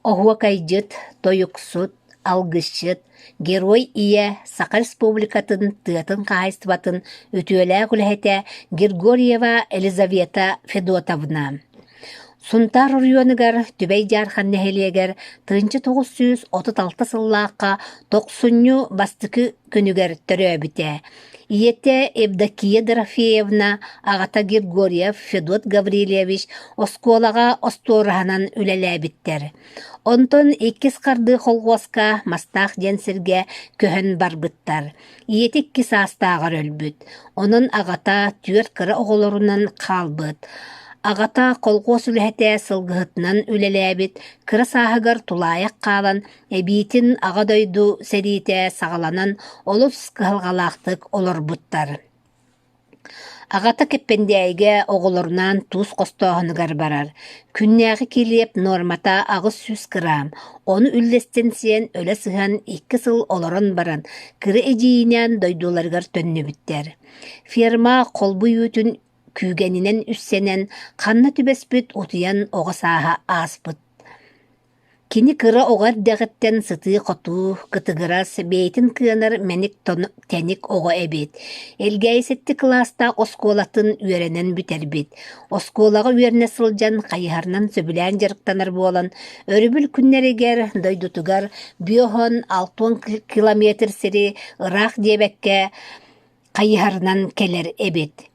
Оһуакайдьыт, тойуксут, алгысчыт, герой ие Саха Республикатын тыатын каайстыбатын үтүөлää күлэһэтэ Григорьева Елизавета Федотовна. Сунтар районугар түбэй жархан нэһэлиэгэр 1936 сыллаакка 90 бастыкы күнүгэр төрөөбүтэ. Иете Евдокия Дорофеевна, агата Григорьев Федот Гаврилевич осколага остуораһанан үлэлээбиттер. Онтон иккис карды холгоска мастаах денсерге көһөн барбыттар. Иете иккис астаагар өлбүт. Онун агата түөр кыра оголорунан калбыт. Агата колгос үлэһэтэ сылгыһытынан үлэлээбит, кыра сааһыгар тулаайах каалан, эбиитин ага дойду сэриитэ сагаланан олус кыһалгалаахтык олорбуттар. Агата кеппендээйгэ оголорунан туус костооһунугар барар. Күннээҕи килиэп нормата агыс сүс кыраам. Ону үллестен сиэн өлө сыһан 2 сыл олорон баран, кыра эдиинэн дойдуларыгар төннүбүттэр. Ферма колбуй үтүн күүгэнинэн үссэнэн ханна түбэспүт утуян оҕосааһа ааспыт. Кини кыра оҕар дäҕиттэн сытыы хотуу кытыгырас бэйитин кыанар мэник тэник оҕо эбит. Элгэйсетти класста оскуолатын үөрэнэн бүтэрбит. Оскуолага үөрнэ сылдьан хайыһарнан сөбүлээн жарыктанар буолан, өрүбүл күннэригэр дойдутугар биоһон 60 километр сири ыраах диэбэккэ хайыһарнан келер эбит.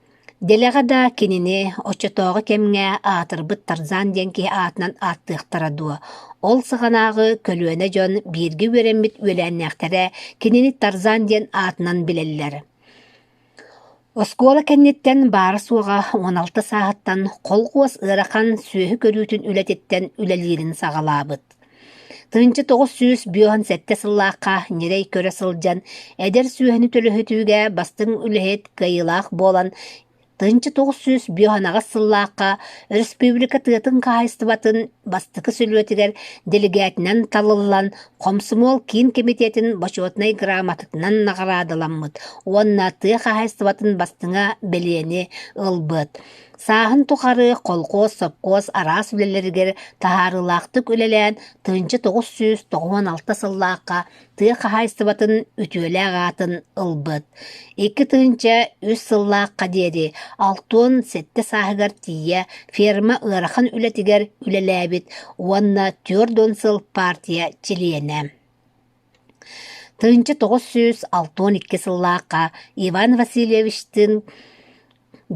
Делеға да кинини очотоғы кемге атырбыт Тарзан денки атынан аттықтара дуа. Ол сығанағы көлуэне жон бирги өренбит үләннәқтәрі кинини Тарзан ден атынан билеллер. Оскола кәннеттен бары суға 16 сағаттан қолғуас ырақан сүйі көрүтін үләтеттен үләлерін сағалабыт. 1907 сыллааққа нерей көрі сылжан, әдер сүйіні төліхітуге бастың үліхет кайылақ болан 1907 сыллааққа республика тыатын каайстыбатын бастықы сүлуетігер делегатынан талылан Комсомол кийин комитетин бачуотнай грамотытынан нағарадыламмыт. Уонна тыя каайстыбатын бастыңа белиени ылбыт. Сааһын тухары колкоос сопкоос араас үлелеригер таһаарылаахтык үлелээн тыынчы 996 сыллаакка тыа хаһаайстыбатын үтүөлээҕаатын ылбыт. Икки тыынча үс сыллаакка диэри алтуон сетте сааһыгар тиийэ ферма ыарахан үлэтигэр үлэлээбит уонна түөрдөн сыл партия чилиэнэ. Тыынчы 962 сыллаакка Иван Васильевичтин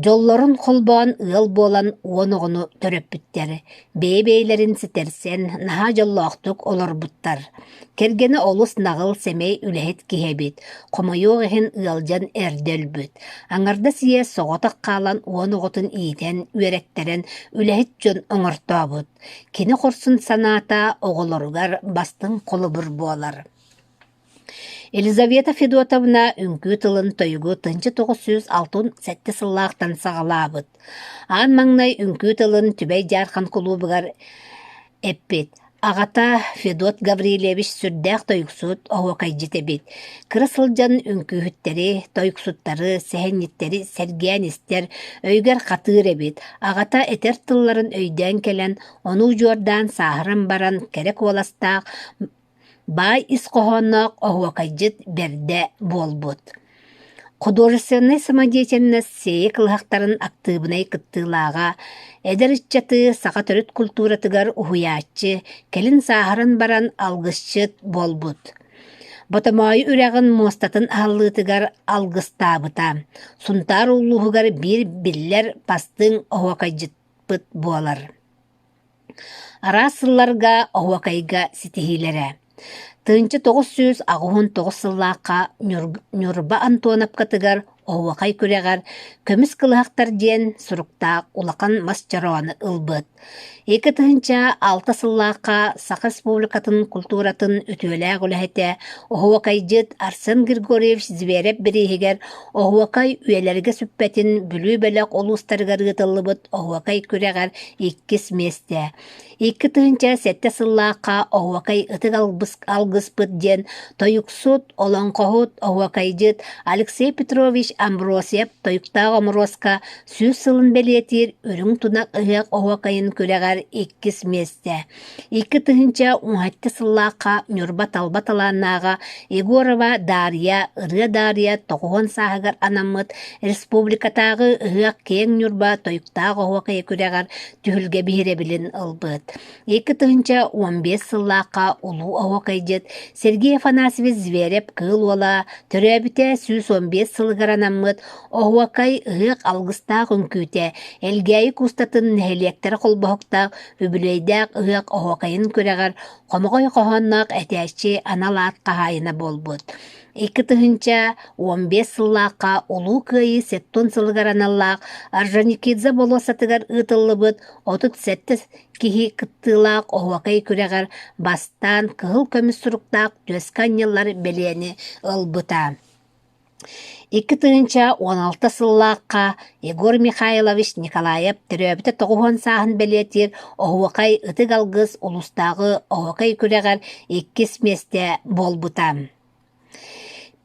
жоллорун холбоон ыал буолан уоноҕуну төрөппүттэр. Бэйбэйлэрин ситерсен наһаа жоллоохтук олорбуттар. Кэргэни олус нағыл сэмэй үлэһит киһэбит. Хомойуох иһин ыалдьан эрдөлбүт. Аҥарда сие соҕотах хаалан уоноҕутун иитэн, үөрэктерэн үлэһит дьон оҥортобут. Кини хорсун санаата оҕолоругар бастың холобур буолар. Елизавета Федотовна үңкүү тылын тойгу тынчы 967 сыллаахтан саҕалаабыт. Аан маҥнай үңкүү тылын түбэй жархан кулуубугар эппит. Агата Федот Гаврилевич сүрдээх тойгсут оһуокайдьитебит. Кыра сылдьан үңкүүһүттери, тойгсуттары, сэһэнниттери сэргээнистер өйгөр хатыыр эбит. Агата этер тылларын өйдөөн келен, онуу жуордаан сааһыран баран кэрек уоластаах бай исқоһонноох оһуокайдьыт бердэ буолбут. Художественный самодеятельность сея кылахтарын актыыбынай кыттыылаага, эдер иччаты саха төрүт культуратыгар уһуяаччы, келин сааһыран баран алгысчыт болбут. Ботомой үрэгин мостатын аһаллыытыгар алгыстаабыта. Сунтаар уулуһугар бир биллер пастың оһуокайдьытпыт буолар. Арасылларга оһуокайга ситиһиилэрэ. Тыынчы 999 сыллаакка Нюрба Антоновкатыгар оһуокай күрэгэр көмүс кылыахтар диэн суруктаах улахан мас чароаны ылбыт. Эки тыынча 6 сыллаакка Саха Республикатын культуратын үтүөлээх үлэһэтэ оһуокайдьыт Арсен Григорьевич Зверев бириһигэр оһуокай үөлэргэ сүппэтин бүлүү бэлэх олуустарыгар ыытыллыбыт оһуокай күрэгэр иккис местэ. Икки тыынча 7 сыллаакка оһуокай ытык алгыспыт диэн тойуксут олоңкоһут оһуокайдьыт Алексей Петрович Амбросьев тойуктаах омуроска сүүс сылын белиэтир үрүң тунак ыһыак оһуокайын күрэгэр иккис местэ. Икки тыынча 17 сыллаакка Нюрба Талба талааннаага Егорова Дарья, Ырыа Дарья тоҕуһун сааһыгар анаммыт республикатаагы ыһыак кээң Нюрба тойуктаах оһуокайы күрэгэр түһүлгэ биһирэбилин ылбыт. Икки тыынча 15 сыллаакка улуу оһуокайдьыт Сергей Афанасьевич Зверев кыыл уола төрөөбүтэ сүүс 15 сылыгар анаммыт оһуокай ыһыак алгыстаах үңкүүтэ элгээйи кустатын нэһэлиэктэр холбоһуктаах үбүлэйдээх ыһыак оһуокайын күрэгэр хомоҕой хоһонноох этээччи аналаат хаһаайына болбут. Икки тыынча 15 сыллаакка улуу кыайы сеттун сылыгар аналлаах Орджоникидзе болуосатыгар ыытыллыбыт отут сетте киһи кыттыылаах оһуокай күрэгэр бастаан кыһыл көмүс суруктаах түөскэ анньаллар белиэни ылбыта. Икки тыынча 16 сыллаакка Егор Михайлович Николаев төрөөбүтэ тоҕуһун сааһын белиэтир оһуокай ытык алгыс улустаагы оһуокай күрэгэр иккис местэ болбута.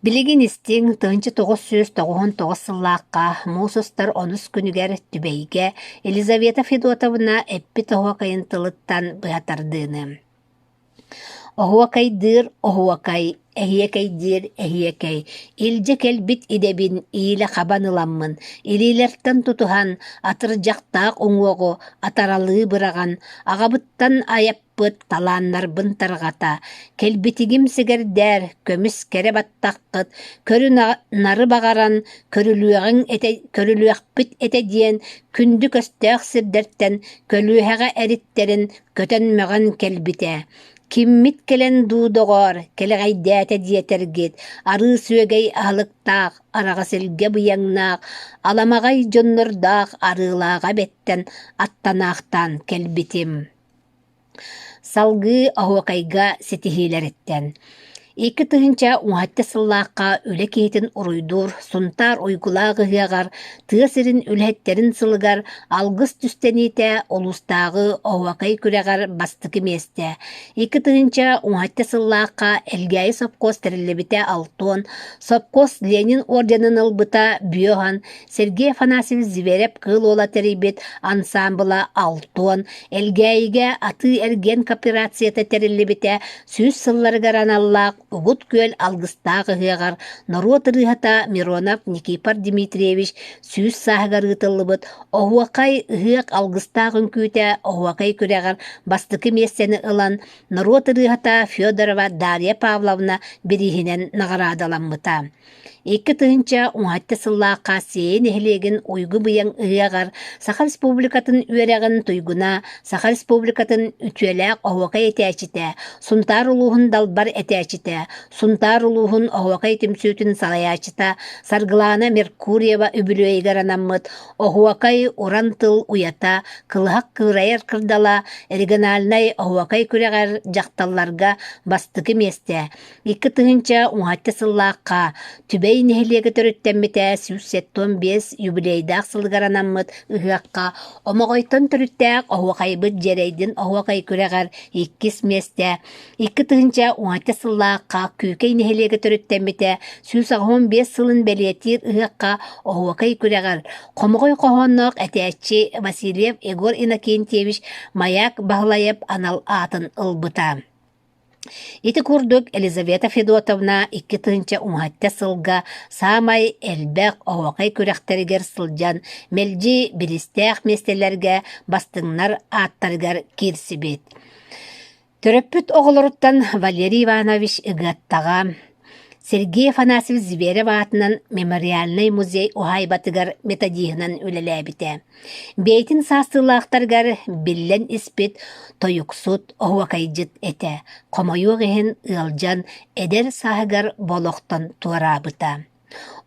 Билигин истиң тыынчы 999 сыллаакка муусустар онус күнүгэр түбэйгэ Елизавета Федотовна эппи оһуокайын тылыттан быһатардыыны. Оһуокайдыыр оһуокай, эһиэкэйдиир эһиэкэй. Илдьэ кэлбит идэбин иилэ хабан ыламмын. Илиилэртэн тутуһан, атырдьахтаах уҥуоҕу, атаралыы быраган, аҕабыттан айаппыт талааннарбын тарҕата. Кэлбитигим сигэрдээр, көмүс кэрэ баттаххыт, көрү нары баҕаран, көрүлүөхпүт этэ диэн күндү көстөөх сирдэртэн көлүөһэҕэ эриттерин көтөнмөҕөн кэлбитэ. Киммит келен дуудоҕор, келэҕэйдээтэ диэтэргит, арыы сүөгэй аһылыктаах, араҕа силгэ быйаҥнаах, аламаҕай дьоннордаах арыылааҕа бэттэн аттанаахтан кэлбитим. Салгыы оһуокайга ситиһиилэриттэн. Икки тыһынча уҥатта сыллаакка үлэ киһитин уруйдуур, сунтаар уйгулаагыһыагар, тыас ирин үлэһэттерин сылыгар, алгыс түстениитэ олустаагы оһуакай күрэҕэр бастыкы миэстэ. Икки тыһынча уҥатта сыллаакка элгээйи совхоз тэриллибитэ алтуон, совхоз Ленин орденын ылбыта бүйөһан, Сергей Афанасьевич Зверев кыыл уола терийбит ансамбыла алтуон, элгээйигэ аты эрген кооперацията териллибитэ сүүс сылларыгар аналлаак угут күөл алгыстаагыһыагар Норуо тырыһата Миронов Никифор Дмитриевич сүүс сааһыгар ыытыллыбыт, оһуакай ыһыак алгыстаах үҥкүүтэ оһуакай күрэҕэр бастыкы миэссэни ылан Норуо тырыһата Федорова Дарья Павловна бириһинэн наҕараадаламмыта. Икки тыһынча уҥатта сыллаакка сиэйин эһилиэгин уйгу быйаҥ ыһыагар Саха Республикатын үөрэҕин туйгуна Саха Республикатын үтүөлээх оһуакай этээчитэ, сунтаар улууһун далбар этээчитэ, сунтаар улууһун оһуакай тимсүүтүн салайаачыта Саргылаана Меркурьева үбүлүөйгэр анаммыт, оһуакай уран тыл уята, кылыһак кыырайар кырдала региональнай оһуакай күрэҕэр дьахталларга бастыкы миэстэ. Икки тыһынча уҥатта сыллаакка түбэй нэһилиэгэ төрүттэммитэ сүүссеттон биэс юбилейдаах сылыгар анаммыт ыһыакка омоҕойтон төрүttäэх оһуакайбыт дьэрэйдин оһуакай күрэҕэр иккис миэстэ. Икки тыһынча уҥатта сыллаакка күүкэй нэһилиэгэ төрүттэммитэ сүүс аҕуһун биэс сылын бэлиэтиир ыһыакка оһуакай күрэҕэр хомоҕой хоһонноох этээччи Васильев Егор Иннокентьевич Маяк Баһылайып анал аатын ылбыта. Ити курдук Елизавета Федотовна икки тыһынча уҥатта сылга саамай элбэх оһуакай күрэхтэригэр сылдьан мэлдьи биристээх местелэргэ бастыҥнар ааттарыгар киирсибит. Төрөппүт оҕолоруттан Валерий Иванович ыгыаттаҕа Сергей Афанасьевич Зверев атынан мемориальный музей уһайбатыгар методиһынан үлэлээбитэ. Бейтин саастыылаахтаргар биллен испит тойуксут оһуакайдьыт этэ, хомойуох иһин ыалдьан эдер сааһыгар болохтон туараабыта.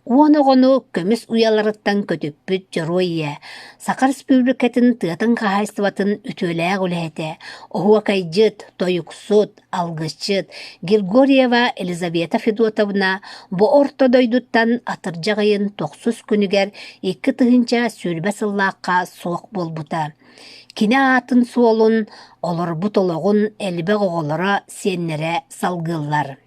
Уон оҕону көмүс уяларыттан көтүппүт жоруойа, Саха Республикатын тыатын хаһаайстыбатын үтүөлээх үлэһэтэ, оһуакайдьыт, тойуксут, алгысчыт Григорьева Елизавета Федотовна бу ортодойдуттан атырдьаҕайын 9 күнүгэр икки тыһынча сүүрбэ сыллаакка суох болбута. Кини аатын суолун олорбут ологун элбэх оҕолоро сиэннэре салгыллар.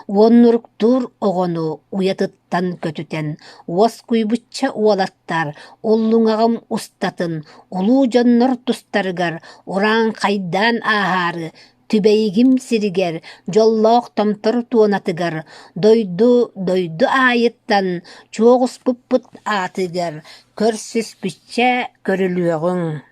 Уоннуруктуур оҕону уятыттан көтүтэн, уос куйбучча уолаттар, уллуҥаҕым устатын, улуу дьоннор тустарыгар, ураан хайдаан ааһаары, түбэйигим сиригэр, дьоллоох томтор туонатыгар, дойду аайыттан, чуоҕуспуппут аатыгар, көрсүспүччэ көрүлүөҕүҥ.